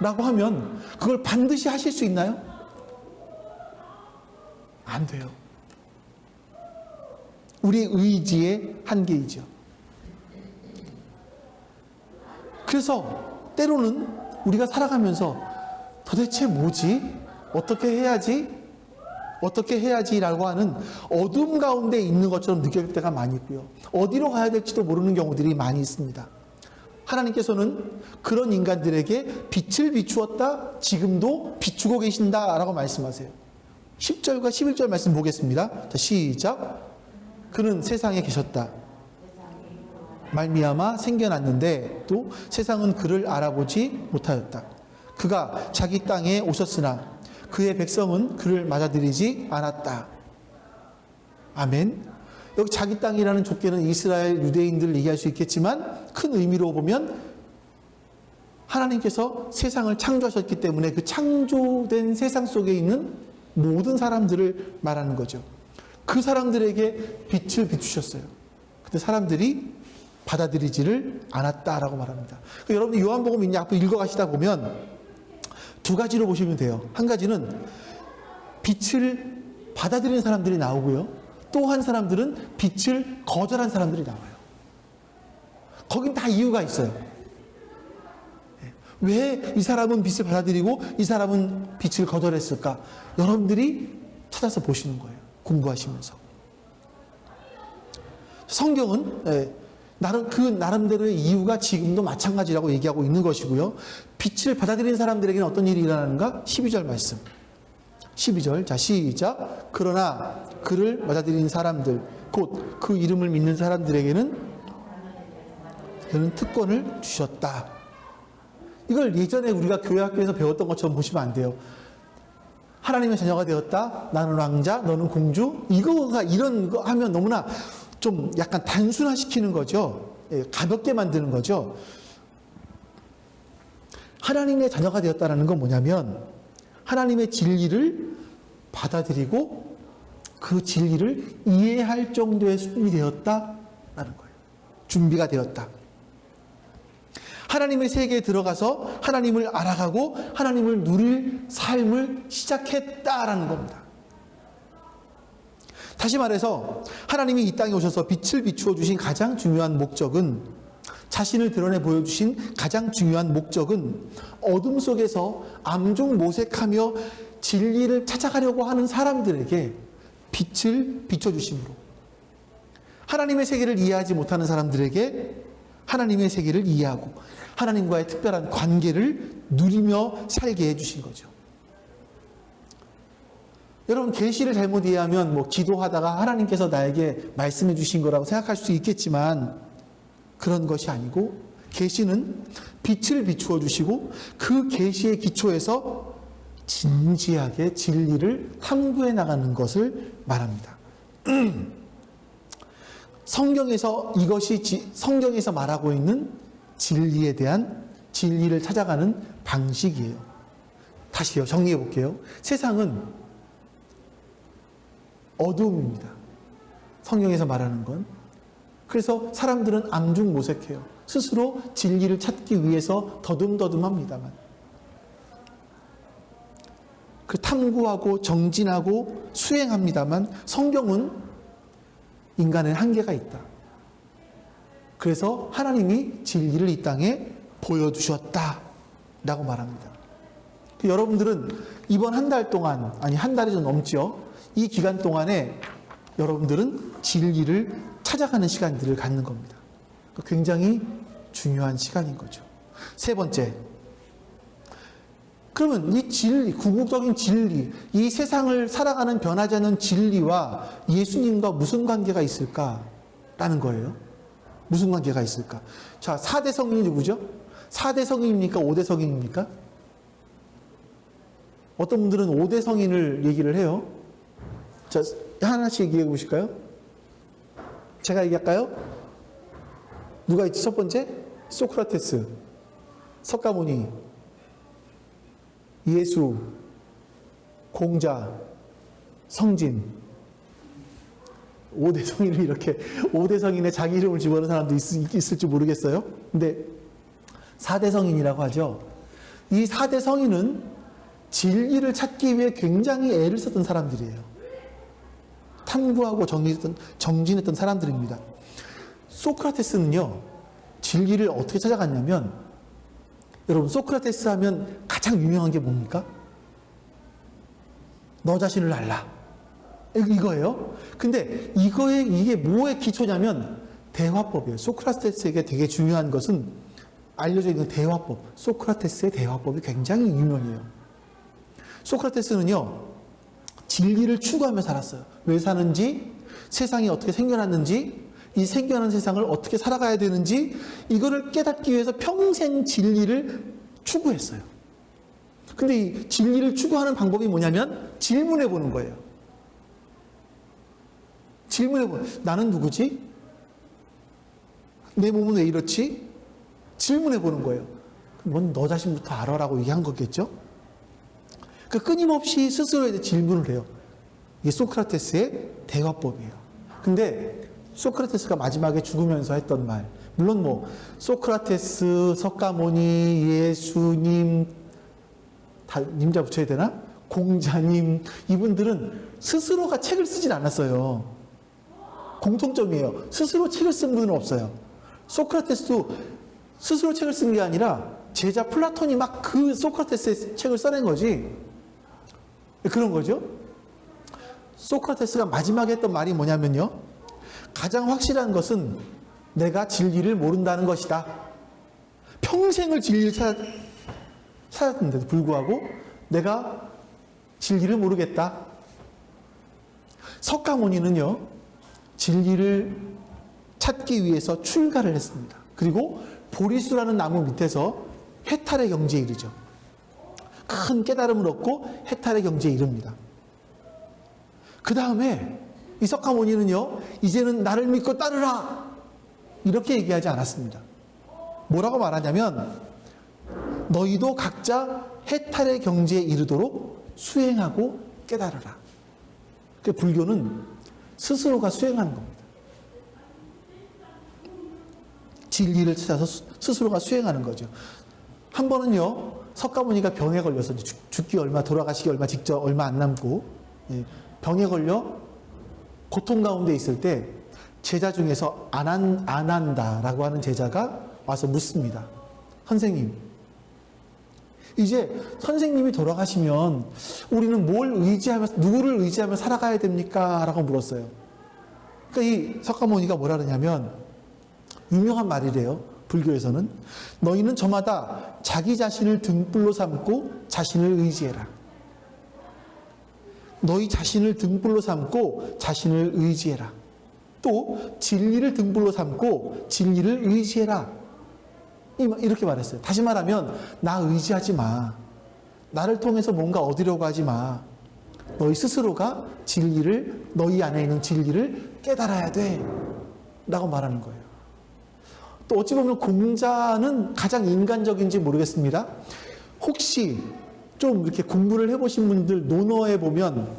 라고 하면 그걸 반드시 하실 수 있나요? 안 돼요. 우리 의지의 한계이죠. 그래서 때로는 우리가 살아가면서 도대체 뭐지? 어떻게 해야지? 어떻게 해야지라고 하는 어둠 가운데 있는 것처럼 느낄 때가 많이 있고요. 어디로 가야 될지도 모르는 경우들이 많이 있습니다. 하나님께서는 그런 인간들에게 빛을 비추었다, 지금도 비추고 계신다라고 말씀하세요. 10절과 11절 말씀 보겠습니다. 자, 시작. 그는 세상에 계셨다. 말미암아 생겨났는데 또 세상은 그를 알아보지 못하였다. 그가 자기 땅에 오셨으나 그의 백성은 그를 맞아들이지 않았다. 아멘. 여기 자기 땅이라는 족계는 이스라엘 유대인들을 얘기할 수 있겠지만 큰 의미로 보면 하나님께서 세상을 창조하셨기 때문에 그 창조된 세상 속에 있는 모든 사람들을 말하는 거죠. 그 사람들에게 빛을 비추셨어요. 근데 사람들이 받아들이지를 않았다라고 말합니다. 여러분 요한복음 이제 앞으로 읽어가시다 보면 두 가지로 보시면 돼요. 한 가지는 빛을 받아들이는 사람들이 나오고요. 또 한 사람들은 빛을 거절한 사람들이 나와요. 거긴 다 이유가 있어요. 왜 이 사람은 빛을 받아들이고 이 사람은 빛을 거절했을까? 여러분들이 찾아서 보시는 거예요. 공부하시면서. 성경은 나름대로의 이유가 지금도 마찬가지라고 얘기하고 있는 것이고요. 빛을 받아들이는 사람들에게는 어떤 일이 일어나는가? 12절 말씀. 12절. 자, 시작. 그러나 그를 맞아들이는 사람들, 곧 그 이름을 믿는 사람들에게는 그는 특권을 주셨다. 이걸 예전에 우리가 교회 학교에서 배웠던 것처럼 보시면 안 돼요. 하나님의 자녀가 되었다. 나는 왕자, 너는 공주. 이런 거 하면 너무나 좀 약간 단순화시키는 거죠. 가볍게 만드는 거죠. 하나님의 자녀가 되었다는 건 뭐냐면 하나님의 진리를 받아들이고 그 진리를 이해할 정도의 수준이 되었다라는 거예요. 준비가 되었다. 하나님의 세계에 들어가서 하나님을 알아가고 하나님을 누릴 삶을 시작했다라는 겁니다. 다시 말해서 하나님이 이 땅에 오셔서 빛을 비추어 주신 가장 중요한 목적은, 자신을 드러내 보여주신 가장 중요한 목적은 어둠 속에서 암중모색하며 진리를 찾아가려고 하는 사람들에게 빛을 비춰주심으로, 하나님의 세계를 이해하지 못하는 사람들에게 하나님의 세계를 이해하고 하나님과의 특별한 관계를 누리며 살게 해주신 거죠. 여러분, 계시를 잘못 이해하면 기도하다가 하나님께서 나에게 말씀해 주신 거라고 생각할 수 있겠지만 그런 것이 아니고, 계시는 빛을 비추어 주시고 그 계시의 기초에서 진지하게 진리를 탐구해 나가는 것을 말합니다. 성경에서 말하고 있는 진리에 대한 진리를 찾아가는 방식이에요. 다시요, 정리해 볼게요. 세상은 어둠입니다. 성경에서 말하는 건. 그래서 사람들은 암중모색해요. 스스로 진리를 찾기 위해서 더듬더듬합니다만, 그 탐구하고 정진하고 수행합니다만, 성경은 인간의 한계가 있다. 그래서 하나님이 진리를 이 땅에 보여주셨다라고 말합니다. 여러분들은 이번 한 달 동안, 아니 한 달이 좀 넘죠. 이 기간 동안에 여러분들은 진리를 찾아가는 시간들을 갖는 겁니다. 굉장히 중요한 시간인 거죠. 세 번째, 그러면 이 진리, 궁극적인 진리, 이 세상을 살아가는 변하지 않는 진리와 예수님과 무슨 관계가 있을까라는 거예요. 무슨 관계가 있을까? 자, 4대 성인이 누구죠? 4대 성인입니까? 5대 성인입니까? 어떤 분들은 5대 성인을 얘기를 해요. 자, 하나씩 얘기해 보실까요? 제가 얘기할까요? 누가 있지? 첫 번째, 소크라테스, 석가모니, 예수, 공자, 성진. 5대 성인을 이렇게 5대 성인에 자기 이름을 집어넣은 사람도 있을지 모르겠어요. 근데 4대 성인이라고 하죠. 이 4대 성인은 진리를 찾기 위해 굉장히 애를 썼던 사람들이에요. 탐구하고 정진했던 사람들입니다. 소크라테스는요, 진리를 어떻게 찾아갔냐면 여러분, 소크라테스 하면 가장 유명한 게 뭡니까? 너 자신을 알라. 이거예요. 근데 이게 뭐의 기초냐면 대화법이에요. 소크라테스에게 되게 중요한 것은 알려져 있는 대화법. 소크라테스의 대화법이 굉장히 유명해요. 소크라테스는요, 진리를 추구하며 살았어요. 왜 사는지, 세상이 어떻게 생겨났는지, 이 생겨난 세상을 어떻게 살아가야 되는지, 이거를 깨닫기 위해서 평생 진리를 추구했어요. 근데 이 진리를 추구하는 방법이 뭐냐면 질문해 보는 거예요. 질문해 보는, 나는 누구지? 내 몸은 왜 이렇지? 질문해 보는 거예요. 뭔 너 자신부터 알아라고 얘기한 거겠죠? 그 끊임없이 스스로에 질문을 해요. 이게 소크라테스의 대화법이에요. 근데 소크라테스가 마지막에 죽으면서 했던 말, 물론 뭐 소크라테스, 석가모니, 예수님, 다 님자 붙여야 되나? 공자님, 이분들은 스스로가 책을 쓰진 않았어요. 공통점이에요. 스스로 책을 쓴 분은 없어요. 소크라테스도 스스로 책을 쓴 게 아니라 제자 플라톤이 막 그 소크라테스의 책을 써낸 거지. 그런 거죠. 소크라테스가 마지막에 했던 말이 뭐냐면요, 가장 확실한 것은 내가 진리를 모른다는 것이다. 평생을 진리를 찾았는데도 불구하고 내가 진리를 모르겠다. 석가모니는요, 진리를 찾기 위해서 출가를 했습니다. 그리고 보리수라는 나무 밑에서 해탈의 경지에 이르죠. 큰 깨달음을 얻고 해탈의 경지에 이릅니다. 그 다음에 이 석가모니는요, 이제는 나를 믿고 따르라, 이렇게 얘기하지 않았습니다. 뭐라고 말하냐면, 너희도 각자 해탈의 경지에 이르도록 수행하고 깨달으라. 그 불교는 스스로가 수행하는 겁니다. 진리를 찾아서 스스로가 수행하는 거죠. 한 번은요, 석가모니가 병에 걸려서 돌아가시기 얼마 안 남고 병에 걸려 고통 가운데 있을 때 제자 중에서 아난다라고 하는 제자가 와서 묻습니다. 선생님, 이제 선생님이 돌아가시면 우리는 누구를 의지하며 살아가야 됩니까? 라고 물었어요. 그러니까 이 석가모니가 뭐라 그러냐면, 유명한 말이래요. 불교에서는 너희는 저마다 자기 자신을 등불로 삼고 자신을 의지해라. 너희 자신을 등불로 삼고 자신을 의지해라. 또 진리를 등불로 삼고 진리를 의지해라. 이렇게 말했어요. 다시 말하면 나 의지하지 마. 나를 통해서 뭔가 얻으려고 하지 마. 너희 스스로가 너희 안에 있는 진리를 깨달아야 돼. 라고 말하는 거예요. 또 어찌 보면 공자는 가장 인간적인지 모르겠습니다. 혹시 좀 이렇게 공부를 해보신 분들 논어에 보면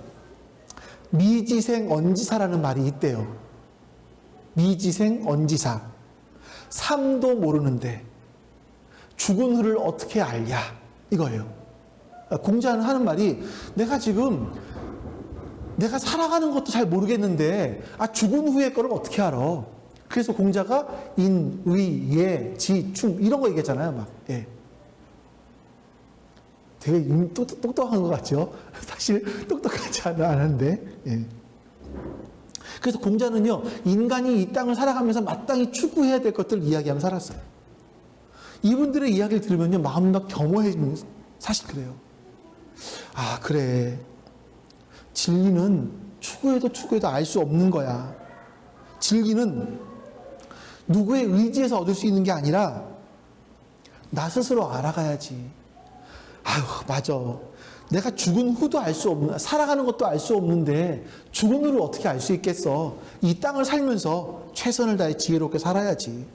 미지생 언지사라는 말이 있대요. 미지생 언지사. 삶도 모르는데 죽은 후를 어떻게 알랴, 이거예요. 공자는 하는 말이, 내가 살아가는 것도 잘 모르겠는데 죽은 후의 거를 어떻게 알아. 그래서 공자가 인, 의, 예, 지, 충 이런 거 얘기했잖아요. 막. 예. 되게 똑똑한 것 같죠? 사실 똑똑하지 않은데. 예. 그래서 공자는요, 인간이 이 땅을 살아가면서 마땅히 추구해야 될 것들을 이야기하며 살았어요. 이분들의 이야기를 들으면요, 마음이 막 겸허해지면, 사실 그래요. 아, 그래. 진리는 추구해도 알 수 없는 거야. 진리는 누구의 의지에서 얻을 수 있는 게 아니라 나 스스로 알아가야지. 아유, 맞아. 내가 죽은 후도 살아가는 것도 알 수 없는데 죽은 후를 어떻게 알 수 있겠어. 이 땅을 살면서 최선을 다해 지혜롭게 살아야지.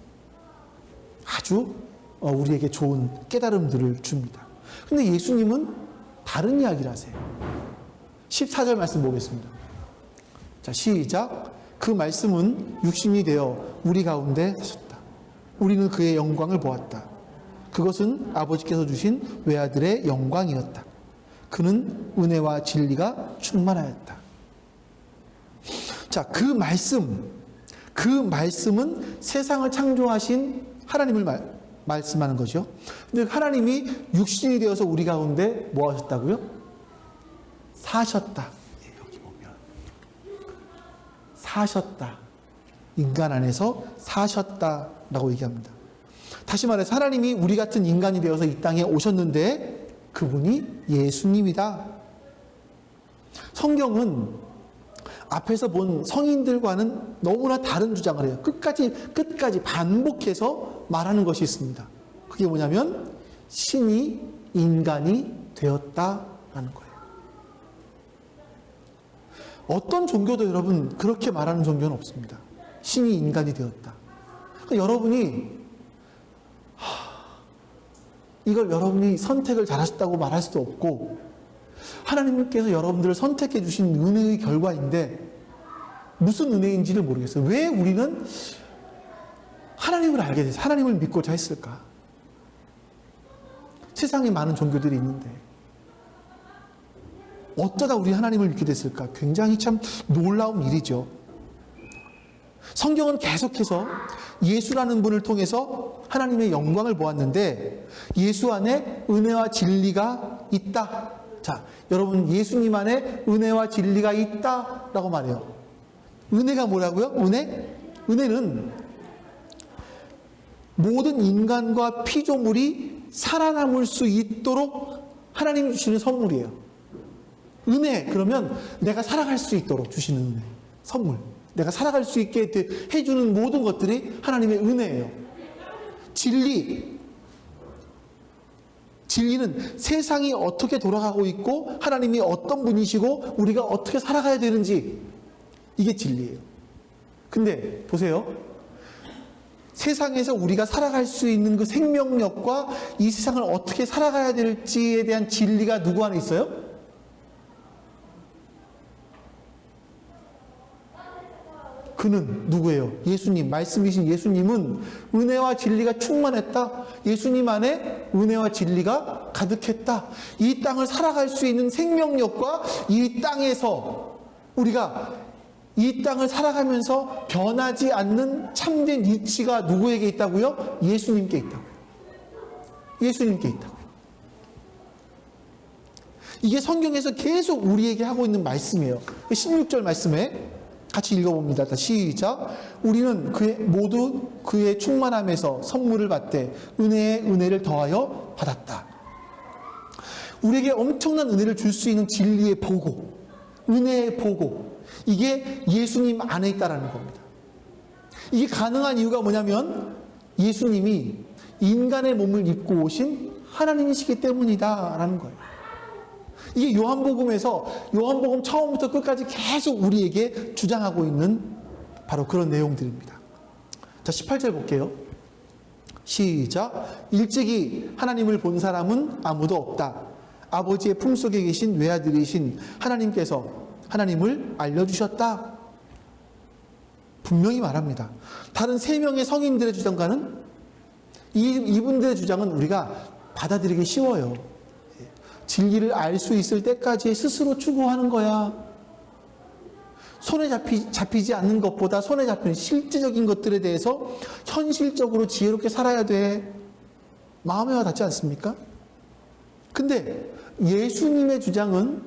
아주 우리에게 좋은 깨달음들을 줍니다. 근데 예수님은 다른 이야기를 하세요. 14절 말씀 보겠습니다. 자, 시작. 그 말씀은 육신이 되어 우리 가운데 사셨다. 우리는 그의 영광을 보았다. 그것은 아버지께서 주신 외아들의 영광이었다. 그는 은혜와 진리가 충만하였다. 자, 그 말씀은 세상을 창조하신 하나님을 말씀하는 거죠. 근데 하나님이 육신이 되어서 우리 가운데 뭐 하셨다고요? 사셨다. 여기 보면 사셨다. 인간 안에서 사셨다라고 얘기합니다. 다시 말해서 하나님이 우리 같은 인간이 되어서 이 땅에 오셨는데 그분이 예수님이다. 성경은 앞에서 본 성인들과는 너무나 다른 주장을 해요. 끝까지 반복해서 말하는 것이 있습니다. 그게 뭐냐면 신이 인간이 되었다라는 거예요. 어떤 종교도 여러분 그렇게 말하는 종교는 없습니다. 신이 인간이 되었다. 그러니까 여러분이 이걸 여러분이 선택을 잘하셨다고 말할 수도 없고 하나님께서 여러분들을 선택해 주신 은혜의 결과인데 무슨 은혜인지를 모르겠어요. 왜 우리는 하나님을 알게 돼서 하나님을 믿고자 했을까? 세상에 많은 종교들이 있는데 어쩌다 우리 하나님을 믿게 됐을까? 굉장히 참 놀라운 일이죠. 성경은 계속해서 예수라는 분을 통해서 하나님의 영광을 보았는데 예수 안에 은혜와 진리가 있다. 자, 여러분 예수님 안에 은혜와 진리가 있다라고 말해요. 은혜가 뭐라고요? 은혜는 모든 인간과 피조물이 살아남을 수 있도록 하나님이 주시는 선물이에요. 은혜, 그러면 내가 살아갈 수 있도록 주시는 은혜, 선물. 내가 살아갈 수 있게 해주는 모든 것들이 하나님의 은혜예요. 진리는 세상이 어떻게 돌아가고 있고 하나님이 어떤 분이시고 우리가 어떻게 살아가야 되는지, 이게 진리예요. 근데 보세요. 세상에서 우리가 살아갈 수 있는 그 생명력과 이 세상을 어떻게 살아가야 될지에 대한 진리가 누구 안에 있어요? 그는 누구예요? 예수님, 말씀이신 예수님은 은혜와 진리가 충만했다. 예수님 안에 은혜와 진리가 가득했다. 이 땅을 살아갈 수 있는 생명력과 이 땅에서 우리가 이 땅을 살아가면서 변하지 않는 참된 이치가 누구에게 있다고요? 예수님께 있다고요. 예수님께 있다고요. 이게 성경에서 계속 우리에게 하고 있는 말씀이에요. 16절 말씀에 같이 읽어봅니다. 시작. 우리는 모두 그의 충만함에서 선물을 받되 은혜에 은혜를 더하여 받았다. 우리에게 엄청난 은혜를 줄 수 있는 진리의 보고, 은혜의 보고, 이게 예수님 안에 있다라는 겁니다. 이게 가능한 이유가 뭐냐면 예수님이 인간의 몸을 입고 오신 하나님이시기 때문이다라는 거예요. 이게 요한복음에서 요한복음 처음부터 끝까지 계속 우리에게 주장하고 있는 바로 그런 내용들입니다. 자, 18절 볼게요. 시작. 일찍이 하나님을 본 사람은 아무도 없다. 아버지의 품속에 계신 외아들이신 하나님께서 하나님을 알려주셨다. 분명히 말합니다. 다른 세 명의 성인들의 주장과는 이분들의 주장은 우리가 받아들이기 쉬워요. 진리를 알 수 있을 때까지 스스로 추구하는 거야. 손에 잡히지 않는 것보다 손에 잡히는 실질적인 것들에 대해서 현실적으로 지혜롭게 살아야 돼. 마음에 와 닿지 않습니까? 근데 예수님의 주장은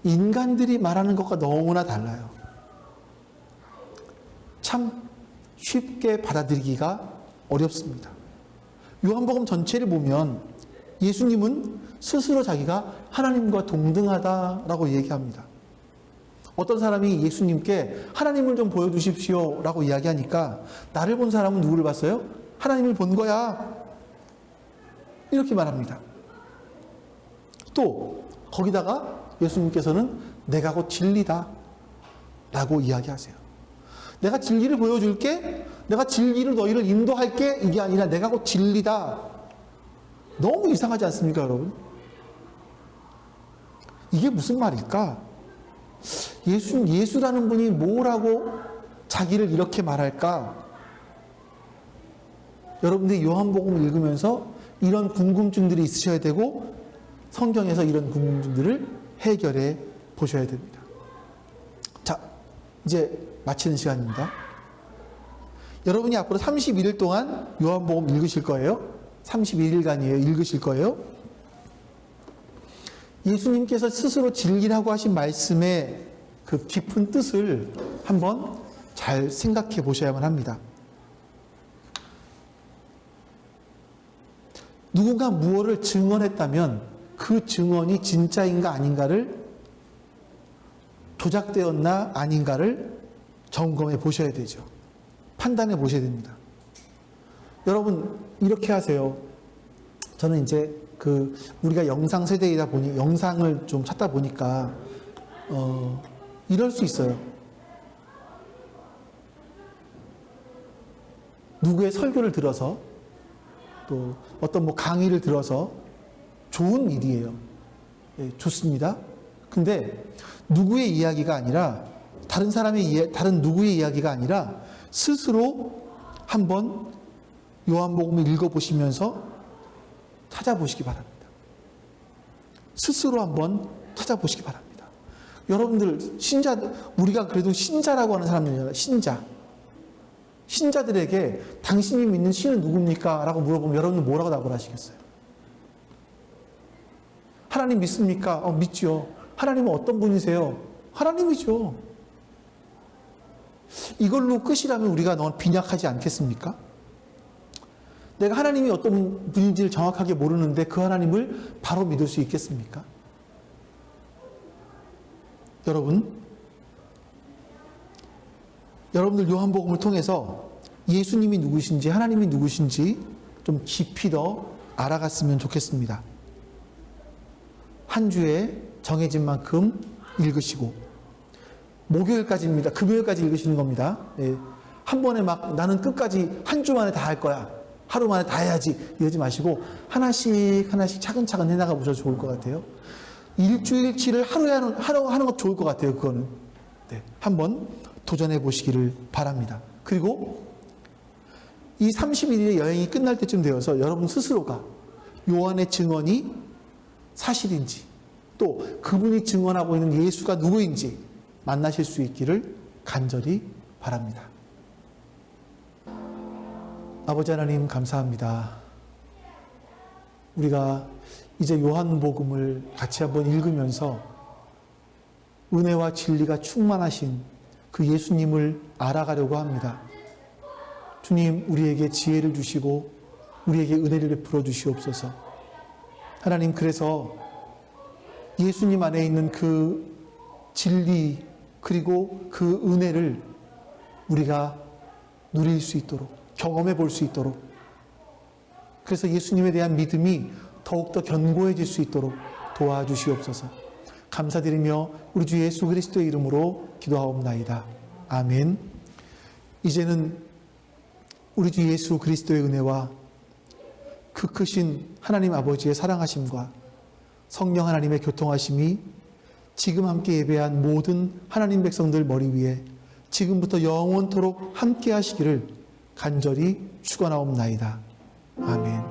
인간들이 말하는 것과 너무나 달라요. 참 쉽게 받아들이기가 어렵습니다. 요한복음 전체를 보면 예수님은 스스로 자기가 하나님과 동등하다라고 얘기합니다. 어떤 사람이 예수님께 하나님을 좀 보여주십시오 라고 이야기하니까 나를 본 사람은 누구를 봤어요? 하나님을 본 거야. 이렇게 말합니다. 또 거기다가 예수님께서는 내가 곧 진리다 라고 이야기하세요. 내가 진리를 보여줄게, 내가 진리를 너희를 인도할게, 이게 아니라 내가 곧 진리다. 너무 이상하지 않습니까, 여러분? 이게 무슨 말일까? 예수라는 분이 뭐라고 자기를 이렇게 말할까? 여러분들이 요한복음을 읽으면서 이런 궁금증들이 있으셔야 되고 성경에서 이런 궁금증들을 해결해 보셔야 됩니다. 자, 이제 마치는 시간입니다. 여러분이 앞으로 31일 동안 요한복음 읽으실 거예요. 31일간이에요. 읽으실 거예요. 예수님께서 스스로 진리라고 하신 말씀의 그 깊은 뜻을 한번 잘 생각해 보셔야만 합니다. 누군가 무엇을 증언했다면 그 증언이 진짜인가 아닌가를, 조작되었나 아닌가를 점검해 보셔야 되죠. 판단해 보셔야 됩니다. 여러분 이렇게 하세요. 저는 이제 우리가 영상 세대이다 보니 영상을 좀 찾다 보니까 이럴 수 있어요. 누구의 설교를 들어서, 또 어떤 강의를 들어서, 좋은 일이에요. 예, 좋습니다. 근데 누구의 이야기가 아니라, 다른 누구의 이야기가 아니라 스스로 한번 요한복음을 읽어보시면서 찾아보시기 바랍니다. 스스로 한번 찾아보시기 바랍니다. 여러분들 우리가 그래도 신자라고 하는 사람들이잖아요. 신자들에게 당신이 믿는 신은 누굽니까? 라고 물어보면 여러분은 뭐라고 답을 하시겠어요? 하나님 믿습니까? 믿죠. 하나님은 어떤 분이세요? 하나님이죠. 이걸로 끝이라면 우리가 너무 빈약하지 않겠습니까? 내가 하나님이 어떤 분인지를 정확하게 모르는데 그 하나님을 바로 믿을 수 있겠습니까? 여러분들 요한복음을 통해서 예수님이 누구신지, 하나님이 누구신지 좀 깊이 더 알아갔으면 좋겠습니다. 한 주에 정해진 만큼 읽으시고, 목요일까지입니다. 금요일까지 읽으시는 겁니다. 예. 한 번에 나는 끝까지 한 주 만에 다 할 거야, 하루 만에 다 해야지, 이러지 마시고 하나씩 차근차근 해나가 보셔도 좋을 것 같아요. 일주일치를 하루에 하는 것 좋을 것 같아요. 그거는 한번 도전해 보시기를 바랍니다. 그리고 이 31일의 여행이 끝날 때쯤 되어서 여러분 스스로가 요한의 증언이 사실인지, 또 그분이 증언하고 있는 예수가 누구인지 만나실 수 있기를 간절히 바랍니다. 아버지 하나님 감사합니다. 우리가 이제 요한복음을 같이 한번 읽으면서 은혜와 진리가 충만하신 그 예수님을 알아가려고 합니다. 주님, 우리에게 지혜를 주시고 우리에게 은혜를 베풀어 주시옵소서. 하나님, 그래서 예수님 안에 있는 그 진리 그리고 그 은혜를 우리가 누릴 수 있도록, 경험해 볼 수 있도록, 그래서 예수님에 대한 믿음이 더욱더 견고해질 수 있도록 도와주시옵소서. 감사드리며 우리 주 예수 그리스도의 이름으로 기도하옵나이다. 아멘. 이제는 우리 주 예수 그리스도의 은혜와 그 크신 하나님 아버지의 사랑하심과 성령 하나님의 교통하심이 지금 함께 예배한 모든 하나님 백성들 머리 위에 지금부터 영원토록 함께 하시기를 간절히 축원하옵나이다. 아멘.